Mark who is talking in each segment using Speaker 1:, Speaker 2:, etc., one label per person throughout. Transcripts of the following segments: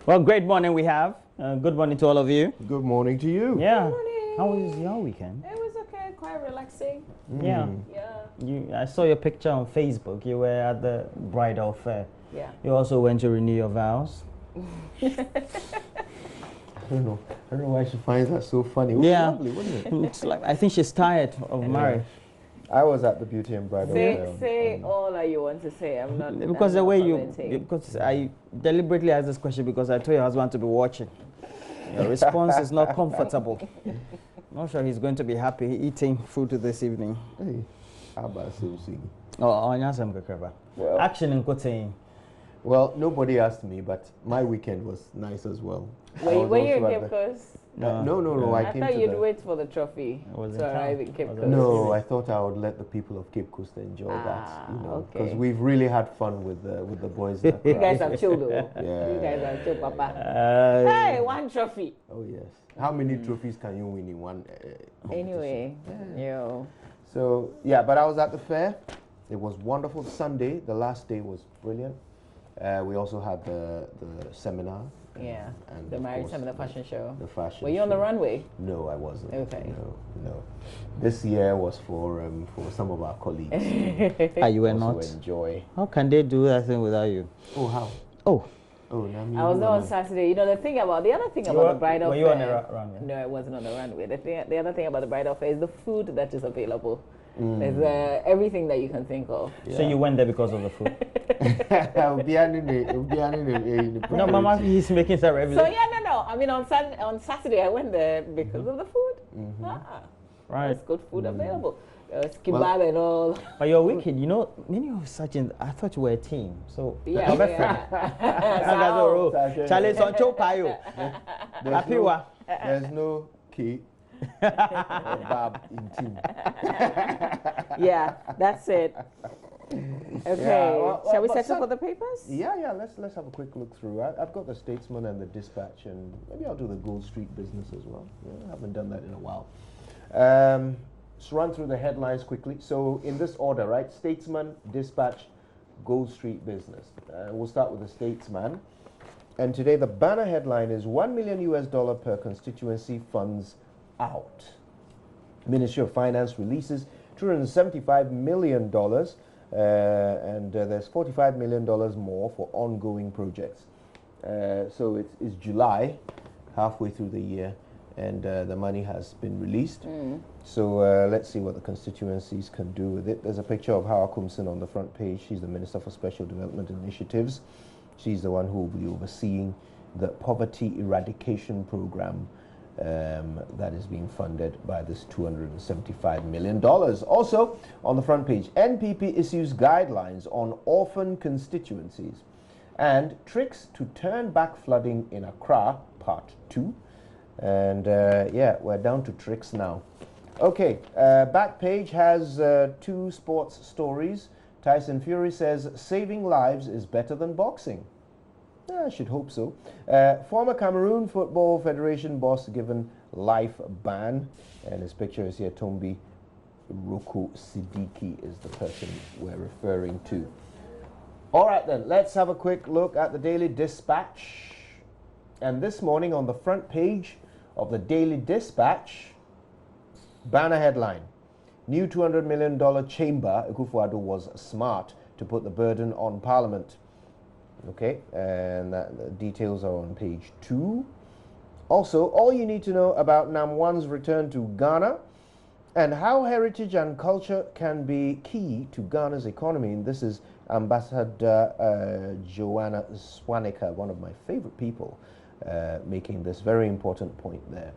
Speaker 1: Well, great morning we have. Good morning to all of you.
Speaker 2: Good morning to you.
Speaker 1: Yeah.
Speaker 3: Good morning.
Speaker 1: How was your weekend?
Speaker 3: It was okay, quite relaxing.
Speaker 1: Yeah.
Speaker 3: Yeah.
Speaker 1: I saw your picture on Facebook. You were at the bridal fair.
Speaker 3: Yeah.
Speaker 1: You also went to renew your vows.
Speaker 2: I don't know why she finds that so funny. It was lovely, wasn't it?
Speaker 1: It's like, I think she's tired of marriage.
Speaker 2: I was at the beauty and bridal fair.
Speaker 3: Say all that you want to say. I'm not.
Speaker 1: Because the way because I deliberately asked this question because I told your husband to be watching. Your response is not comfortable. Not sure he's going to be happy eating food this evening.
Speaker 2: Hey, how about Susie?
Speaker 1: Well, action in Kotain.
Speaker 2: Well, nobody asked me, but my weekend was nice as well.
Speaker 3: Were you in Cape Coast?
Speaker 2: No.
Speaker 3: I thought you'd wait for the trophy to arrive in Cape Coast.
Speaker 2: No, I thought I would let the people of Cape Coast enjoy that, because we've really had fun with the boys.
Speaker 3: You guys have chilled, though.
Speaker 2: Yeah.
Speaker 3: You guys have chilled, Papa. Hey, one trophy.
Speaker 2: Oh yes. How many trophies can you win in one?
Speaker 3: Anyway,
Speaker 2: So yeah, but I was at the fair. It was wonderful. Sunday, the last day was brilliant. We also had the seminar.
Speaker 3: Yeah,
Speaker 2: and
Speaker 3: the marriage seminar, the fashion show.
Speaker 2: The fashion.
Speaker 3: Were you on the runway?
Speaker 2: No, I wasn't.
Speaker 3: Okay.
Speaker 2: No. This year was for some of our colleagues.
Speaker 1: You were not.
Speaker 2: Enjoy.
Speaker 1: How can they do that thing without you?
Speaker 2: Oh, how?
Speaker 1: Oh.
Speaker 2: Oh,
Speaker 3: I was there on Saturday. You know, the other thing about the bridal fair.
Speaker 1: Were you on the runway?
Speaker 3: No, I wasn't on the runway. The other thing about the bridal fair is the food that is available. There's everything that you can think of.
Speaker 1: Yeah. So you went there because of the food?
Speaker 2: No,
Speaker 1: Mama, he's making some revelation.
Speaker 3: So no. I mean, on Saturday I went there because of the food.
Speaker 1: Right.
Speaker 3: There's good food available. Kebab and all.
Speaker 1: But you're wicked. You know, many of Sergeant, I thought you were a team. So
Speaker 3: yeah.
Speaker 1: Charlie's on Chopayo.
Speaker 2: There's no key. Bab in team.
Speaker 3: Yeah, that's it. Okay, shall we settle for the papers?
Speaker 2: Yeah. Let's have a quick look through. I've got the Statesman and the Dispatch, and maybe I'll do the Gold Street Business as well. I haven't done that in a while. Let's run through the headlines quickly. So in this order, right? Statesman, Dispatch, Gold Street Business. We'll start with the Statesman. And today the banner headline is $1 million per constituency funds out. Ministry of Finance releases $275 million, and there's $45 million more for ongoing projects. So it's July, halfway through the year, and the money has been released. So let's see what the constituencies can do with it. There's a picture of Hawa Kumson on the front page. She's the Minister for Special Development Initiatives. She's the one who will be overseeing the poverty eradication program that is being funded by this $275 million. Also, on the front page, NPP issues guidelines on orphan constituencies and tricks to turn back flooding in Accra, part 2. And we're down to tricks now. Okay, back page has 2 sports stories. Tyson Fury says saving lives is better than boxing. I should hope so. Former Cameroon Football Federation boss given life ban, and his picture is here. Tombi Roko Siddiqui is the person we're referring to. All right then, let's have a quick look at the Daily Dispatch. And this morning on the front page of the Daily Dispatch, banner headline: New $200 million chamber. Akufo-Addo was smart to put the burden on Parliament. Okay, and the details are on page 2. Also, all you need to know about Nam1's return to Ghana and how heritage and culture can be key to Ghana's economy. And this is Ambassador Joanna Swanica, one of my favorite people, making this very important point there.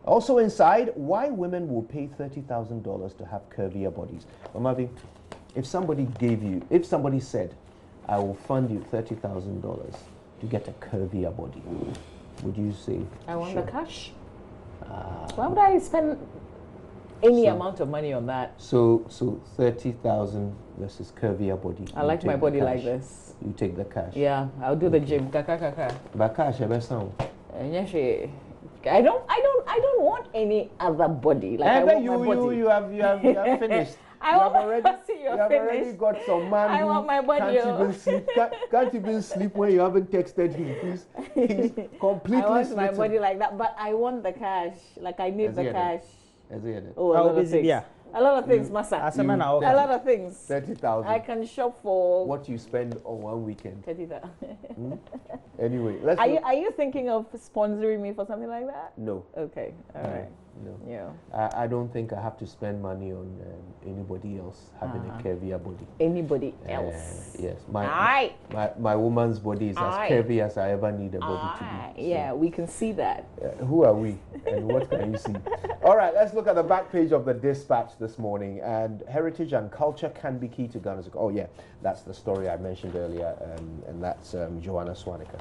Speaker 2: Also inside, why women will pay $30,000 to have curvier bodies. Mamavi, if somebody said, I will fund you $30,000 to get a curvier body, would you say?
Speaker 3: I want the cash. Why would I spend any amount of money on that?
Speaker 2: So 30,000 versus curvier body.
Speaker 3: I like my body like this.
Speaker 2: You take the cash.
Speaker 3: Yeah, I'll do the gym. Kaka.
Speaker 2: But cash,
Speaker 3: I don't want any other body. Like I want my body.
Speaker 2: You have finished.
Speaker 3: see
Speaker 2: you have already got some man
Speaker 3: I want my body.
Speaker 2: Can't even sleep. Can't even sleep when you haven't texted him. He's completely.
Speaker 3: I want my body like that, but I want the cash. Like I need the cash. Oh, a lot of things.
Speaker 1: Yeah.
Speaker 3: A lot of things, Masa. A lot of things.
Speaker 2: 30,000.
Speaker 3: I can shop for
Speaker 2: what you spend on one weekend.
Speaker 3: 30,000.
Speaker 2: Anyway,
Speaker 3: Are you thinking of sponsoring me for something like that?
Speaker 2: No.
Speaker 3: Okay. All right.
Speaker 2: No.
Speaker 3: Yeah.
Speaker 2: I don't think I have to spend money on anybody else having a curvier body.
Speaker 3: Anybody else?
Speaker 2: Yes. My woman's body is as curvy as I ever need a body to be. So.
Speaker 3: Yeah, we can see that.
Speaker 2: Who are we and what can you see? All right, let's look at the back page of the Dispatch this morning. And heritage and culture can be key to Ghana's. Oh yeah, that's the story I mentioned earlier, and that's Joanna Swaneker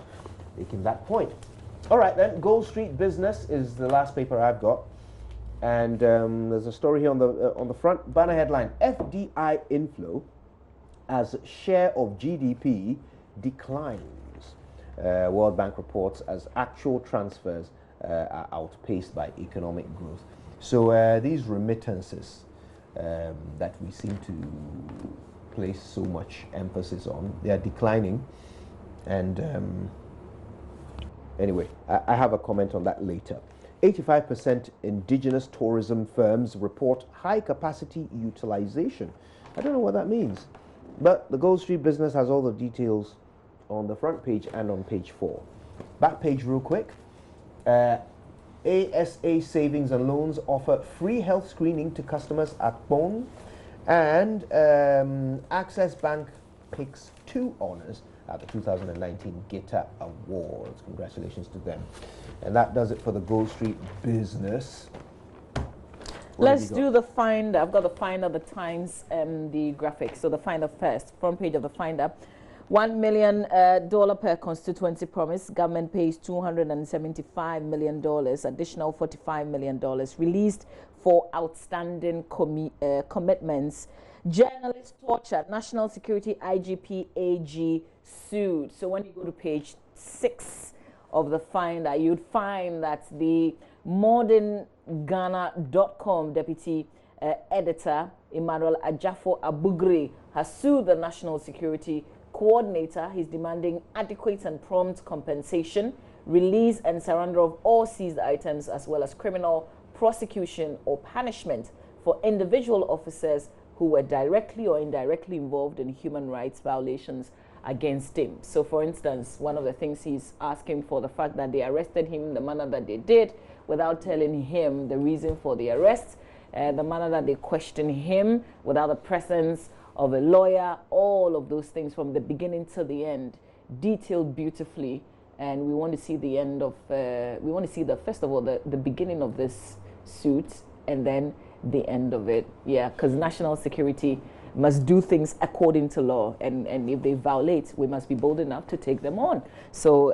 Speaker 2: making that point. All right then, Gold Street Business is the last paper I've got. And there's a story here on the front banner headline: FDI inflow as share of GDP declines. World Bank reports as actual transfers are outpaced by economic growth. So these remittances that we seem to place so much emphasis on, they are declining. And anyway, I have a comment on that later. 85% indigenous tourism firms report high capacity utilization. I don't know what that means, but the Gold Street Business has all the details on the front page and on page 4. Back page real quick. ASA Savings and Loans offer free health screening to customers at Bon, and Access Bank picks 2 honors at the 2019 GITA Awards. Congratulations to them. And that does it for the Gold Street Business.
Speaker 3: Let's do the Finder. I've got the Finder, the Times, and the graphics. So the Finder first, front page of the Finder. $1 million per constituency promise. Government pays $275 million, additional $45 million released for outstanding commitments. Journalist tortured, National Security IGP AG sued. So when you go to page 6 of the Finder, you'd find that the modernghana.com deputy editor, Emmanuel Ajafo Abugri, has sued the National Security Coordinator. He's demanding adequate and prompt compensation, release and surrender of all seized items, as well as criminal prosecution or punishment for individual officers who were directly or indirectly involved in human rights violations against him. So, for instance, one of the things he's asking for, the fact that they arrested him in the manner that they did without telling him the reason for the arrest, the manner that they questioned him without the presence of a lawyer, all of those things from the beginning to the end, detailed beautifully. And we want to see the end of, we want to see first of all, the beginning of this suit and then the end of it. Yeah, because national security must do things according to law, and if they violate, we must be bold enough to take them on. So,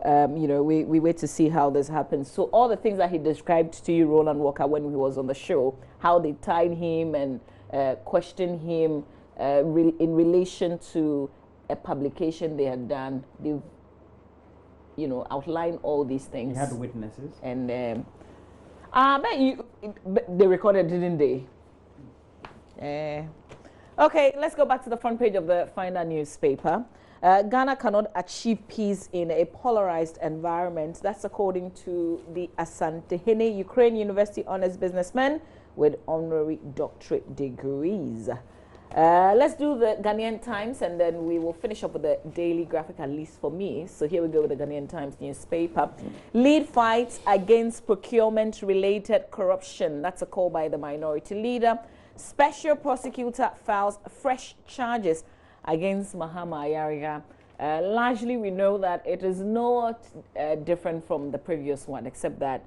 Speaker 3: we wait to see how this happens. So all the things that he described to you, Roland Walker, when he was on the show, how they tied him and questioned him in relation to a publication they had done, they've, outlined all these things.
Speaker 1: He had witnesses.
Speaker 3: And they recorded, didn't they? Okay, let's go back to the front page of the Finder newspaper. Ghana cannot achieve peace in a polarized environment. That's according to the Asantehene Ukraine University honors businessmen with honorary doctorate degrees. Let's do the Ghanaian Times, and then we will finish up with the Daily Graphic, at least for me. So here we go with the Ghanaian Times newspaper. Lead fights against procurement-related corruption. That's a call by the minority leader. Special prosecutor files fresh charges against Mahama Ayariga. Largely, we know that it is not different from the previous one, except that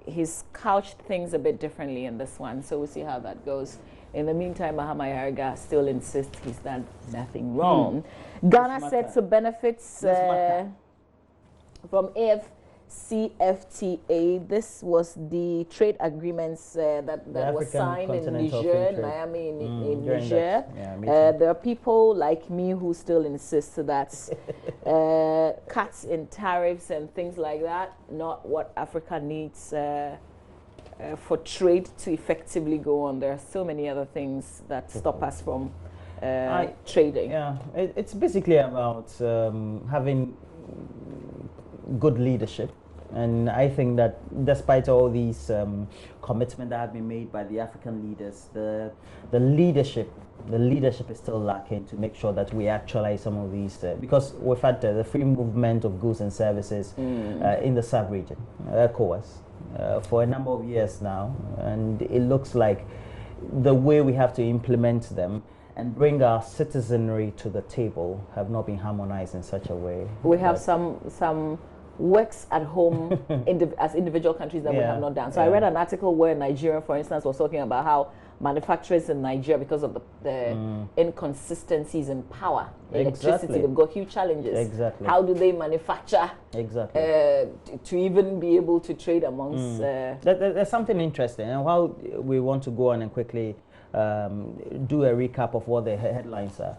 Speaker 3: he's couched things a bit differently in this one. So we'll see how that goes. In the meantime, Mahama Ayariga still insists he's done nothing wrong. Ghana set to benefits from AfCFTA. This was the trade agreements that was signed in Niger, Miami, in Niger. There are people like me who still insist that cuts in tariffs and things like that, not what Africa needs for trade to effectively go on, there are so many other things that stop us from trading.
Speaker 1: Yeah, it's basically about having good leadership. And I think that despite all these commitments that have been made by the African leaders, the leadership is still lacking to make sure that we actualize some of these, because we've had the free movement of goods and services in the sub-region, ECOWAS, for a number of years now, and it looks like the way we have to implement them and bring our citizenry to the table have not been harmonized in such a way.
Speaker 3: We have some works at home as individual countries that we have not done. So I read an article where Nigeria, for instance, was talking about how manufacturers in Nigeria, because of the inconsistencies in power, electricity, they've got huge challenges.
Speaker 1: Exactly.
Speaker 3: How do they manufacture to even be able to trade amongst?
Speaker 1: There's something interesting, and while we want to go on and quickly do a recap of what the headlines are,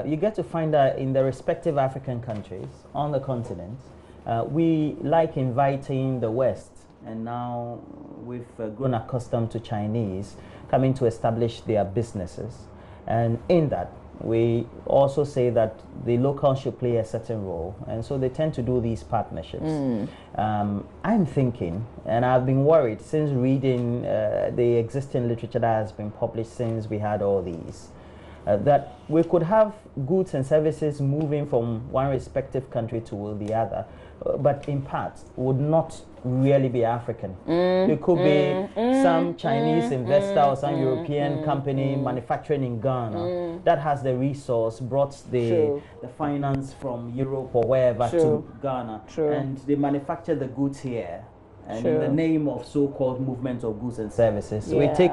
Speaker 1: you get to find that in the respective African countries on the continent, we like inviting the West, and now we've grown accustomed to Chinese coming to establish their businesses. And in that, we also say that the local should play a certain role, and so they tend to do these partnerships. I'm thinking, and I've been worried since reading the existing literature that has been published since we had all these, that we could have goods and services moving from one respective country to the other, but in part would not really be African. It could be some Chinese investor or some European company manufacturing in Ghana that has the resource, brought the finance from Europe or wherever to Ghana, and they manufacture the goods here, and in the name of so-called movement of goods and services. So we take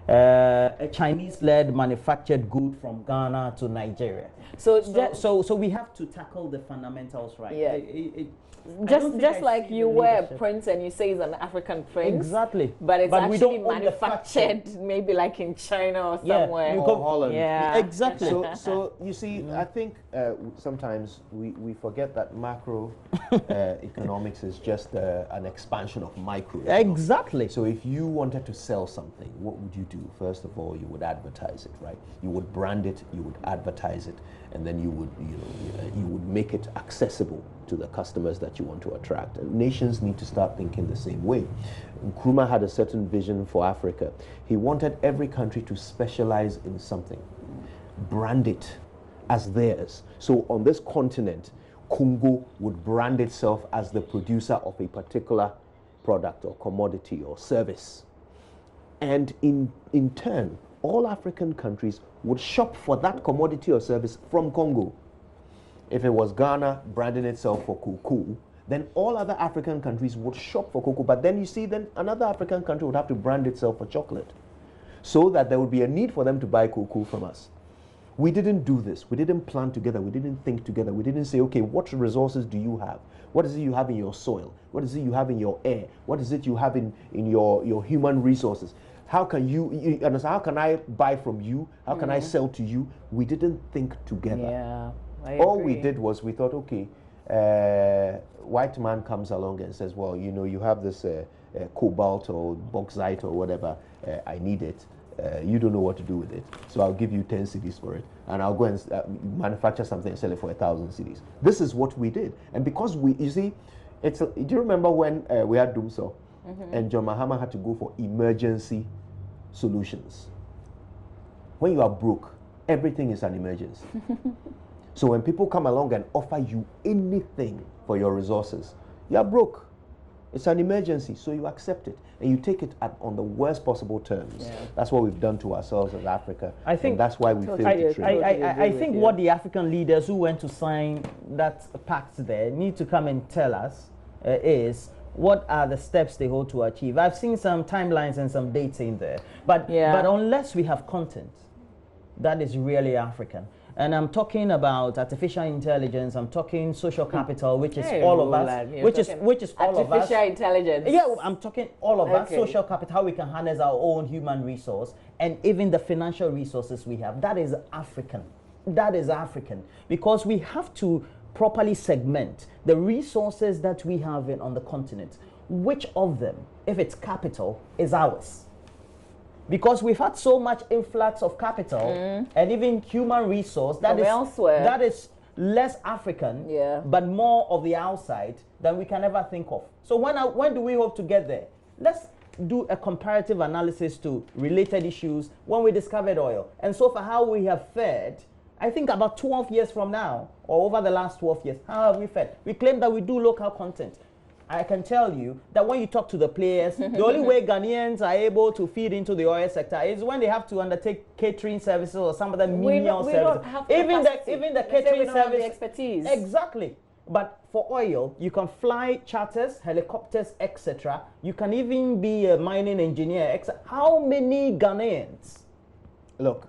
Speaker 1: a Chinese-led manufactured good from Ghana to Nigeria. So we have to tackle the fundamentals right.
Speaker 3: Yeah. Just like you wear a print and you say it's an African print.
Speaker 1: Exactly.
Speaker 3: But it's actually manufactured maybe like in China or somewhere.
Speaker 2: Or Holland.
Speaker 3: Yeah.
Speaker 1: Exactly.
Speaker 2: So you see, I think sometimes we forget that macro economics is just an expansion of micro.
Speaker 1: Exactly.
Speaker 2: So if you wanted to sell something, what would you do? First of all, you would advertise it, right? You would brand it, you would advertise it, and then you would make it accessible to the customers that you want to attract. And nations need to start thinking the same way. Nkrumah had a certain vision for Africa. He wanted every country to specialize in something, brand it as theirs. So on this continent, Congo would brand itself as the producer of a particular product or commodity or service. And in turn, all African countries would shop for that commodity or service from Congo. If it was Ghana branding itself for cocoa, then all other African countries would shop for cocoa. But then you see, then another African country would have to brand itself for chocolate, so that there would be a need for them to buy cocoa from us. We didn't do this. We didn't plan together. We didn't think together. We didn't say, okay, what resources do you have? What is it you have in your soil? What is it you have in your air? What is it you have in your human resources? How can you understand? How can I buy from you? How can I sell to you? We didn't think together.
Speaker 3: Yeah.
Speaker 2: All we did was we thought, okay, white man comes along and says, well, you have this cobalt or bauxite or whatever, I need it. You don't know what to do with it, so I'll give you 10 cedis for it, and I'll go and manufacture something and sell it for 1,000 cedis. This is what we did, and because you see, do you remember when we had Doomsaw, and John Mahama had to go for emergency solutions? When you are broke, everything is an emergency. So when people come along and offer you anything for your resources, you are broke. It's an emergency, so you accept it and you take it on the worst possible terms. Yeah. That's what we've done to ourselves as Africa. I think and that's why we failed to trade.
Speaker 1: I think what the African leaders who went to sign that pact there need to come and tell us is what are the steps they hold to achieve. I've seen some timelines and some dates in there, but unless we have content that is really African. And I'm talking about artificial intelligence. I'm talking social capital, which is all of us. Which is all of us.
Speaker 3: Artificial intelligence.
Speaker 1: Yeah, I'm talking all of us. Social capital, how we can harness our own human resource, and even the financial resources we have. That is African. That is African, because we have to properly segment the resources that we have on the continent. which of them, if it's capital, is ours? Because we've had so much influx of capital and even human resource
Speaker 3: From elsewhere.
Speaker 1: that is less African, but more of the outside than we can ever think of. So when do we hope to get there? Let's do a comparative analysis to related issues when we discovered oil. And so far, how we have fared, I think about 12 years from now, or over the last 12 years, how have we fared? We claim that we do local content. I can tell you that when you talk to the players, the only way Ghanaians are able to feed into the oil sector is when they have to undertake catering services or some other menial services.
Speaker 3: Don't have
Speaker 1: even the catering service,
Speaker 3: expertise.
Speaker 1: Exactly. But for oil, you can fly charters, helicopters, etc. You can even be a mining engineer. How many Ghanaians?
Speaker 2: Look,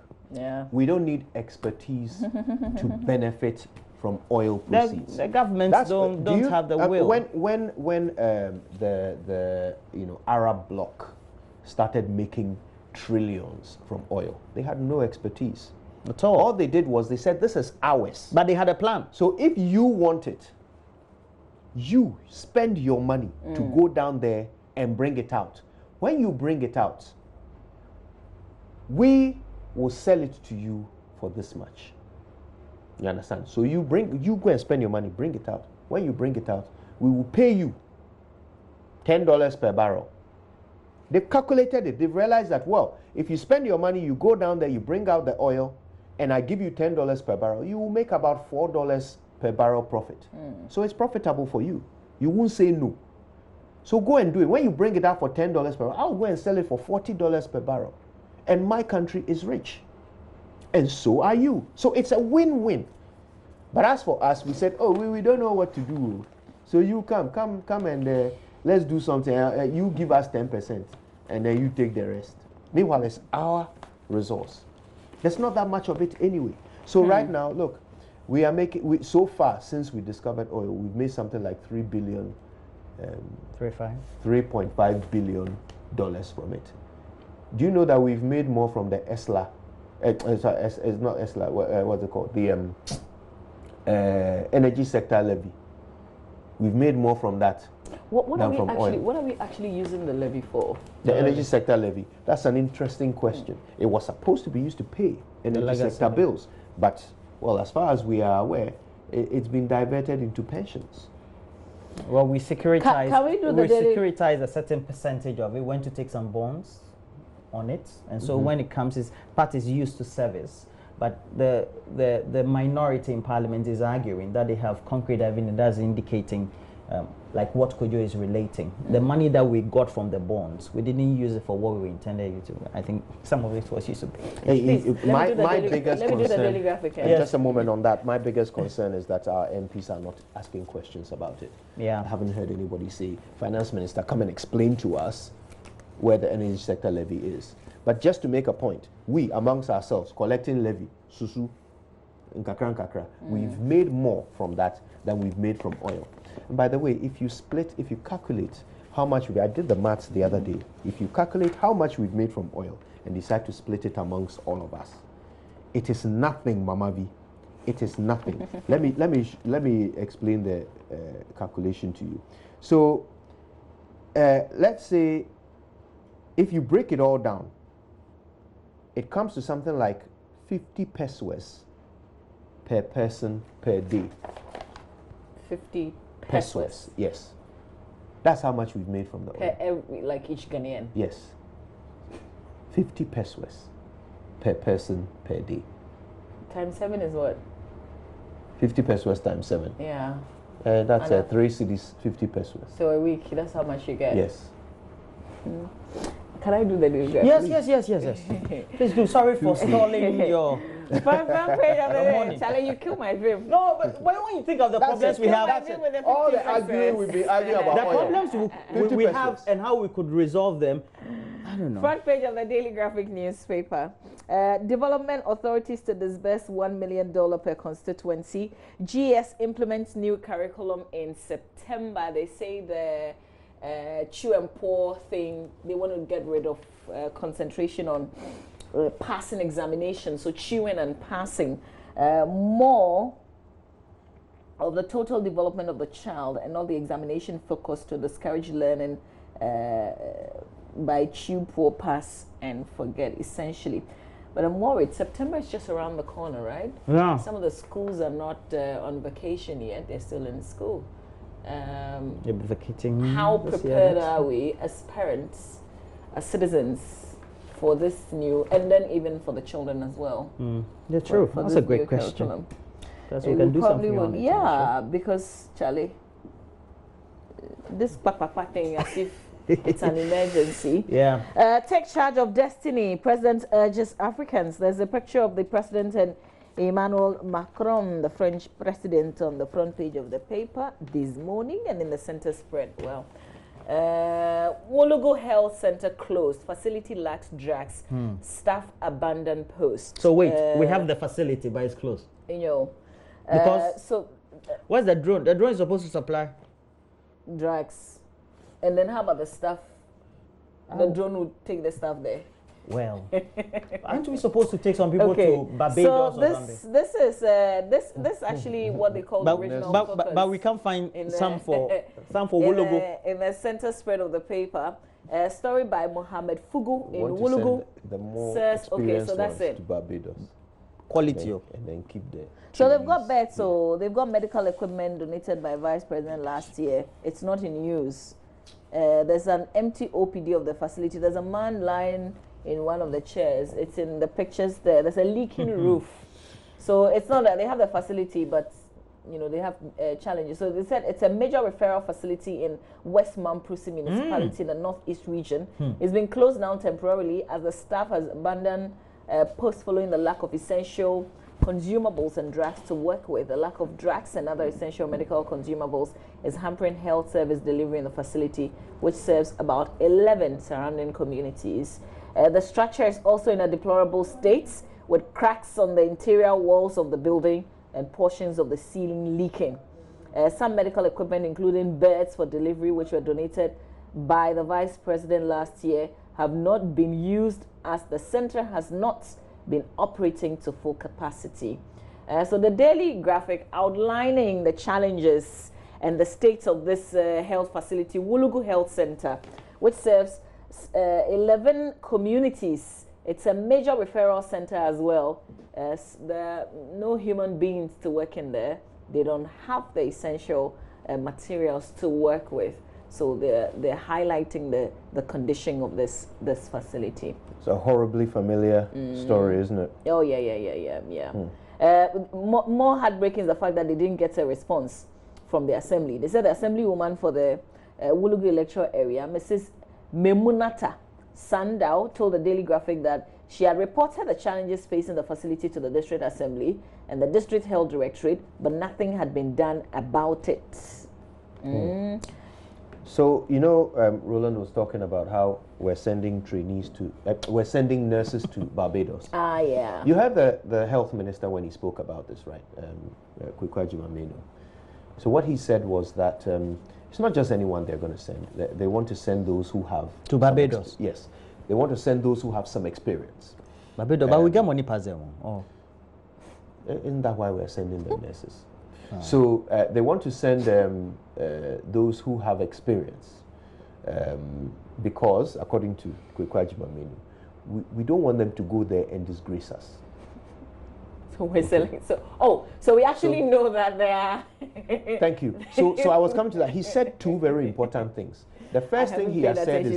Speaker 2: we don't need expertise to benefit from oil proceeds.
Speaker 1: The governments don't have the will.
Speaker 2: When the Arab bloc started making trillions from oil, they had no expertise
Speaker 1: at all.
Speaker 2: All they did was they said, this is ours.
Speaker 1: But they had a plan.
Speaker 2: So if you want it, you spend your money to go down there and bring it out. When you bring it out, we will sell it to you for this much. You understand? So you go and spend your money, bring it out. When you bring it out, we will pay you $10 per barrel. They've calculated it. They've realized that, well, if you spend your money, you go down there, you bring out the oil, and I give you $10 per barrel, you will make about $4 per barrel profit. So it's profitable for you. You won't say no. So go and do it. When you bring it out for $10 per barrel, I'll go and sell it for $40 per barrel. And my country is rich. And so are you. So it's a win-win. But as for us, we said, oh, we don't know what to do. So you come and let's do something. You give us 10% and then you take the rest. Meanwhile, it's our resource. There's not that much of it anyway. So right now, look, we are making, so far since we discovered oil, we've made something like $3.5 billion from it. Do you know that we've made more from the ESLA? It's not ESLA, what's it called? The energy sector levy. We've made more from that.
Speaker 3: What are we actually using the levy for?
Speaker 2: The energy sector levy. That's an interesting question. It was supposed to be used to pay energy sector bills, but well, as far as we are aware, it's been diverted into pensions.
Speaker 1: Well, we securitize.
Speaker 3: Can we do
Speaker 1: securitize a certain percentage of it. Went to take some bonds on it, and so when it comes, part is used to service. But the minority in Parliament is arguing that they have concrete evidence that's indicating, like what Kojo is relating. The money that we got from the bonds, we didn't use it for what we intended it to. I think some of it was used to pay.
Speaker 2: My biggest concern,
Speaker 3: Yes.
Speaker 2: just a moment on that, my biggest concern is that our MPs are not asking questions about it.
Speaker 1: Yeah.
Speaker 2: I haven't heard anybody say, Finance Minister, come and explain to us where the energy sector levy is. But just to make a point, we amongst ourselves collecting levy, susu, nkakra, we've made more from that than we've made from oil. And by the way, if you calculate how much I did the maths the other day. If you calculate how much we've made from oil and decide to split it amongst all of us, it is nothing, Mama V. It is nothing. let me explain the calculation to you. So let's say if you break it all down, it comes to something like 50 pesos per person per day.
Speaker 3: 50 pesos?
Speaker 2: Yes. That's how much we've made from the oil.
Speaker 3: Like each Ghanaian?
Speaker 2: Yes. 50 pesos per person per day.
Speaker 3: Times 7 is what?
Speaker 2: 50 pesos times 7.
Speaker 3: Yeah.
Speaker 2: That's 3 cities, 50 pesos.
Speaker 3: So a week, that's how much you get?
Speaker 2: Yes.
Speaker 3: Can I do the deal?
Speaker 1: Yes. Please do. Sorry for stalling your...
Speaker 3: Charlie, you kill my dream.
Speaker 1: No, but when you think of the problems we have...
Speaker 2: All the arguing we've been arguing about
Speaker 1: the problems we have and how we could resolve them, I don't know.
Speaker 3: Front page of the Daily Graphic newspaper. Development authorities to disburse $1 million per constituency. GS implements new curriculum in September. They say the chew and pour thing, they want to get rid of concentration on passing examinations, so chewing and passing. More of the total development of the child and not the examination focus to discourage learning by chew, poor, pass, and forget, essentially. But I'm worried. September is just around the corner, right?
Speaker 1: Yeah.
Speaker 3: Some of the schools are not on vacation yet. They're still in school.
Speaker 1: You're vacating.
Speaker 3: How prepared are we as parents, as citizens, for this new, and then even for the children as well?
Speaker 1: Yeah, true. That's a great question. Because we can do something on it.
Speaker 3: Yeah, because, Charlie, this thing as if it's an emergency.
Speaker 1: Yeah.
Speaker 3: Take charge of destiny. President urges Africans. There's a picture of the president and Emmanuel Macron, the French president, on the front page of the paper this morning, and in the center spread. Well, Wologo Health Center closed. Facility lacks drugs. Staff abandoned posts.
Speaker 1: So wait, we have the facility, but it's closed.
Speaker 3: You know,
Speaker 1: because what's the drone? The drone is supposed to supply
Speaker 3: drugs. And then how about the staff? The drone would take the staff there.
Speaker 1: Well, aren't we supposed to take some people to Barbados or something?
Speaker 3: This is actually what they call the original focus.
Speaker 1: But we can't find some for Wologo.
Speaker 3: In the center spread of the paper, a story by Mohammed Fugu in Wologo.
Speaker 2: The more
Speaker 3: says, okay, so that's it.
Speaker 2: To Barbados.
Speaker 1: Quality.
Speaker 2: And then keep the.
Speaker 3: So they've got beds. So they've got medical equipment donated by Vice President last year. It's not in use. There's an empty OPD of the facility. There's a man lying in one of the chairs. It's in the pictures there. There's a leaking roof. So it's not that they have the facility, but you know they have challenges. So they said it's a major referral facility in West Mamprusi municipality in the northeast region. It's been closed down temporarily as the staff has abandoned posts following the lack of essential consumables and drugs to work with. The lack of drugs and other essential medical consumables is hampering health service delivery in the facility, which serves about 11 surrounding communities. The structure is also in a deplorable state, with cracks on the interior walls of the building and portions of the ceiling leaking. Some medical equipment, including beds for delivery, which were donated by the Vice President last year, have not been used as the center has not been operating to full capacity. So the daily graphic outlining the challenges and the state of this health facility, Wologo Health Center, which serves 11 communities. It's a major referral center as well. There are no human beings to work in there. They don't have the essential materials to work with. So they're highlighting the condition of this facility.
Speaker 2: It's a horribly familiar story, isn't it?
Speaker 3: Oh yeah. More heartbreaking is the fact that they didn't get a response from the assembly. They said the assemblywoman for the Wologo electoral area, Mrs. Memunata Sandau, told the Daily Graphic that she had reported the challenges facing the facility to the district assembly and the district health directorate, but nothing had been done about it.
Speaker 2: So, you know, Roland was talking about how we're sending trainees to, we're sending nurses to Barbados.
Speaker 3: Ah, yeah.
Speaker 2: You heard the health minister when he spoke about this, right? Kwekwaji Mameno. So what he said was that it's not just anyone they're going to send. They want to send those who have...
Speaker 1: To Barbados?
Speaker 2: Yes. They want to send those who have some experience.
Speaker 1: Barbados, but we get money per them. Oh.
Speaker 2: Isn't that why we're sending the nurses? So they want to send those who have experience because, according to Kwekwaji Mameno, we don't want them to go there and disgrace us.
Speaker 3: So we're selling. So we actually know that they are.
Speaker 2: Thank you. So I was coming to that. He said two very important things. The first thing he has said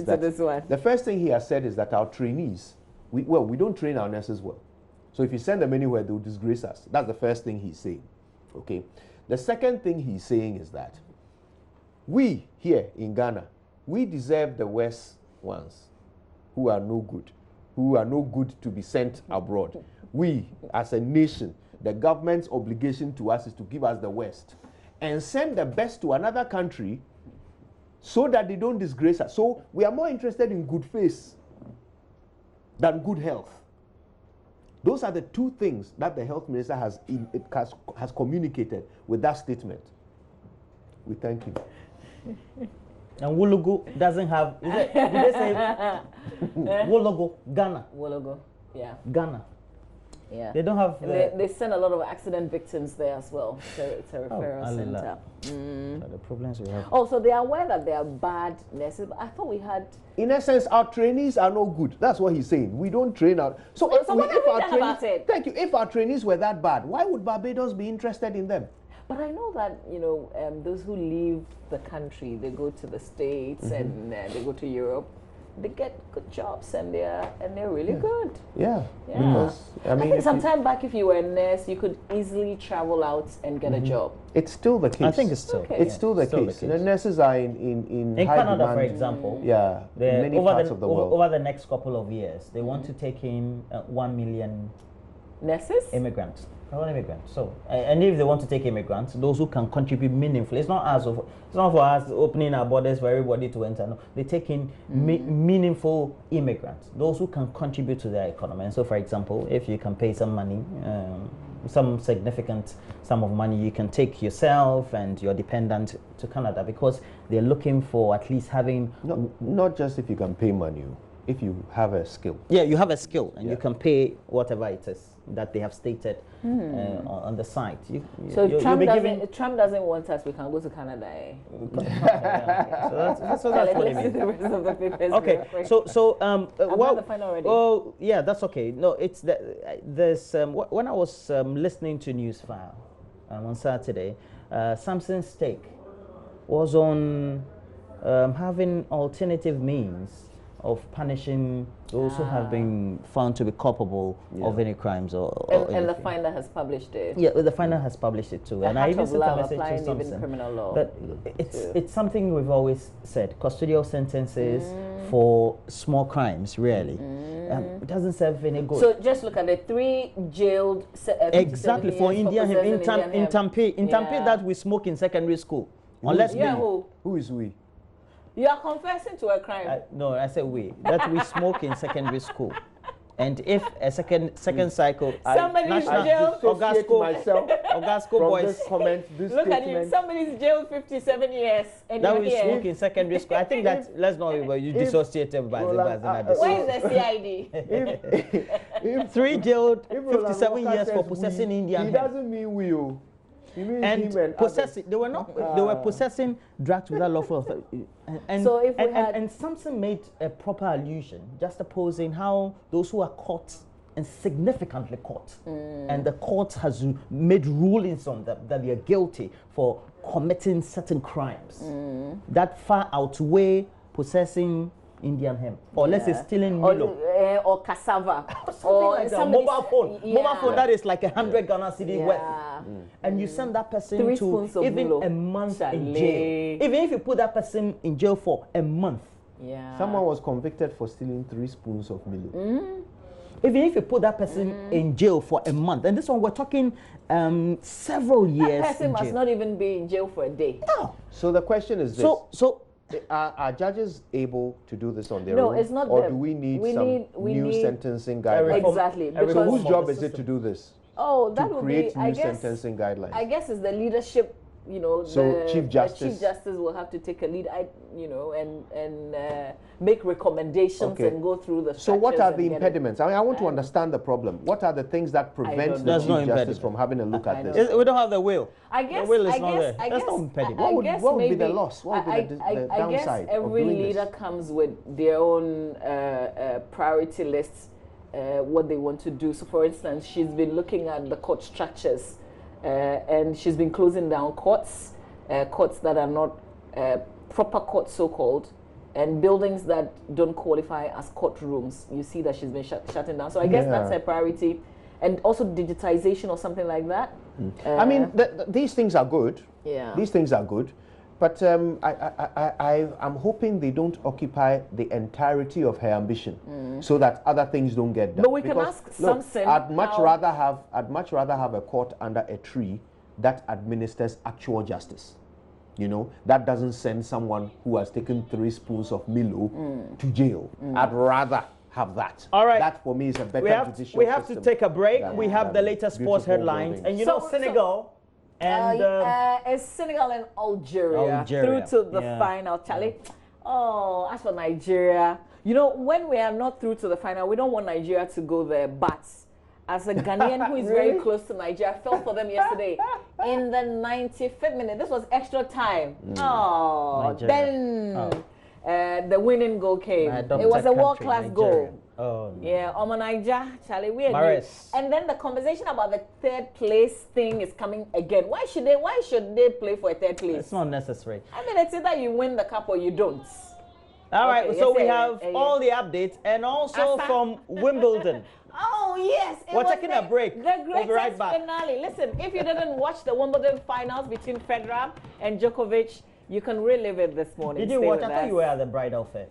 Speaker 2: is that our trainees, we don't train our nurses well. So if you send them anywhere, they'll disgrace us. That's the first thing he's saying. Okay. The second thing he's saying is that we here in Ghana, we deserve the worst ones who are no good to be sent abroad. We, as a nation, the government's obligation to us is to give us the worst and send the best to another country so that they don't disgrace us. So we are more interested in good face than good health. Those are the two things that the health minister has communicated with that statement. We thank you.
Speaker 1: And Wologo doesn't have, did they say Wologo, Ghana?
Speaker 3: Wologo, yeah.
Speaker 1: Ghana.
Speaker 3: Yeah.
Speaker 1: They don't have.
Speaker 3: They send a lot of accident victims there as well. So it's a referral
Speaker 1: Allah.
Speaker 3: center.
Speaker 1: So the problems we have.
Speaker 3: Oh, so they are aware that they are bad nurses. But I thought we had.
Speaker 2: In essence, our trainees are no good. That's what he's saying. We don't train out. So
Speaker 3: what have we done about it?
Speaker 2: Thank you. If our trainees were that bad, why would Barbados be interested in them?
Speaker 3: But I know that, you know, those who leave the country, they go to the States and they go to Europe. They get good jobs and they're really good.
Speaker 2: Yeah.
Speaker 3: Yeah.
Speaker 2: Because I mean,
Speaker 3: think some time back, if you were a nurse, you could easily travel out and get a job.
Speaker 2: it's still the case.
Speaker 1: I think it's still.
Speaker 3: Okay.
Speaker 2: It's still the case. The nurses are in high
Speaker 1: Canada,
Speaker 2: demand.
Speaker 1: for example.
Speaker 2: Yeah, in many parts of the world.
Speaker 1: Over the next couple of years, they want to take in 1 million
Speaker 3: Nurses?
Speaker 1: immigrants. Not immigrants. So, and if they want to take immigrants, those who can contribute meaningfully, it's not for us opening our borders for everybody to enter. No, they take in meaningful immigrants, those who can contribute to their economy. And so, for example, if you can pay some money, some significant sum of money, you can take yourself and your dependent to Canada, because they're looking for at least having.
Speaker 2: Not just if you can pay money, if you have a skill.
Speaker 1: Yeah, you have a skill and you can pay whatever it is that they have stated on the site.
Speaker 3: So Trump doesn't want us, we can go to Canada. Eh?
Speaker 1: So that's what it means. Okay, so
Speaker 3: the final already.
Speaker 1: Oh yeah, that's okay. No, it's there's when I was listening to Newsfile on Saturday, Samson Stake was on having alternative means of punishing those who have been found to be culpable of any crimes
Speaker 3: and the finder has published it.
Speaker 1: Yeah, the finder has published it too. And I even sent a message to
Speaker 3: Samson criminal law.
Speaker 1: that it's something we've always said. Custodial sentences for small crimes, really, it doesn't serve any good.
Speaker 3: So just look at the 3 jailed.
Speaker 1: Exactly for Indian in Tampere that we smoke in secondary school. Unless
Speaker 2: Who is we?
Speaker 3: You are confessing to a crime.
Speaker 1: No, I said we. That we smoke in secondary school. And if a second cycle,
Speaker 3: somebody's jailed.
Speaker 1: Ogasco boys.
Speaker 2: This comment, this
Speaker 3: Look
Speaker 2: statement.
Speaker 3: at you. Somebody's jailed 57 years. And
Speaker 1: that we smoke in secondary school. I think that let's not you dissociated by the
Speaker 3: where is the CID?
Speaker 2: If
Speaker 1: 3 jailed, 57 years for possessing Indian.
Speaker 2: He doesn't mean we. He means him and
Speaker 1: possessing. They were not. They were possessing drugs without lawful authority. And
Speaker 3: so if
Speaker 1: and Samson made a proper allusion, just opposing how those who are caught and significantly caught, and the court has made rulings on them that they are guilty for committing certain crimes that far outweigh possessing Indian hemp, or let's say stealing Milo,
Speaker 3: or cassava,
Speaker 1: or like that. Mobile phone that is like 100 Ghana cedi worth, and you send that person to even a month in jail. Even if you put that person in jail for a month,
Speaker 2: someone was convicted for stealing 3 spoons of Milo.
Speaker 1: Even if you put that person in jail for a month, and this one we're talking several years.
Speaker 3: That person must not even be in jail for a day.
Speaker 1: No.
Speaker 2: So the question is this: Are judges able to do this on their own?
Speaker 3: No, it's not.
Speaker 2: Or do we need new sentencing guidelines?
Speaker 3: Exactly.
Speaker 2: So whose job is it to do this?
Speaker 3: Oh, that would
Speaker 2: create
Speaker 3: be.
Speaker 2: new sentencing guidelines.
Speaker 3: I guess it's the leadership. You know,
Speaker 2: so
Speaker 3: the
Speaker 2: Chief Justice
Speaker 3: will have to take a lead. And make recommendations and go through the.
Speaker 2: So what are the impediments? I mean, I want to understand the problem. What are the things that prevent the Chief Justice from having a look at this?
Speaker 1: We don't have the will.
Speaker 3: I guess.
Speaker 1: The will is not there. That's not impediment.
Speaker 2: What would be the loss? What would be the downside?
Speaker 3: I guess every leader comes with their own priority lists, what they want to do. So, for instance, she's been looking at the court structures. And she's been closing down courts that are not proper courts, so-called, and buildings that don't qualify as courtrooms. You see that she's been shutting down. So I guess that's her priority. And also digitization or something like that.
Speaker 2: I mean, these things are good.
Speaker 3: Yeah.
Speaker 2: These things are good. But I'm hoping they don't occupy the entirety of her ambition, so that other things don't get done.
Speaker 3: But we can ask Samson.
Speaker 2: I'd much rather have a court under a tree that administers actual justice. You know, that doesn't send someone who has taken 3 spoons of Milo to jail. I'd rather have that.
Speaker 1: All right.
Speaker 2: That for me is a better judicial
Speaker 1: We have to take a break. We have the latest sports headlines, and you know Senegal.
Speaker 3: It's Senegal and Algeria through to the final, Charlie. Oh, as for Nigeria, you know, when we are not through to the final, we don't want Nigeria to go there. But as a Ghanaian who is very close to Nigeria, I fell for them yesterday in the 95th minute. This was extra time. Oh, then the winning goal came. It was a world-class goal.
Speaker 1: Oh, no.
Speaker 3: Yeah, Omo Naija, Charlie, we are
Speaker 1: Maris.
Speaker 3: And then the conversation about the third place thing is coming again. Why should they play for a third place?
Speaker 1: It's not necessary.
Speaker 3: I mean, it's either you win the cup or you don't.
Speaker 1: All right, so we have all the updates and also from Wimbledon.
Speaker 3: Oh, yes.
Speaker 1: We're taking a break.
Speaker 3: The
Speaker 1: We'll
Speaker 3: greatest
Speaker 1: be right back.
Speaker 3: finale. Listen, if you didn't watch the Wimbledon finals between Federer and Djokovic, you can relive it this morning.
Speaker 1: Did you
Speaker 3: Stay
Speaker 1: watch?
Speaker 3: with
Speaker 1: I thought
Speaker 3: us.
Speaker 1: you were at the bridal fair.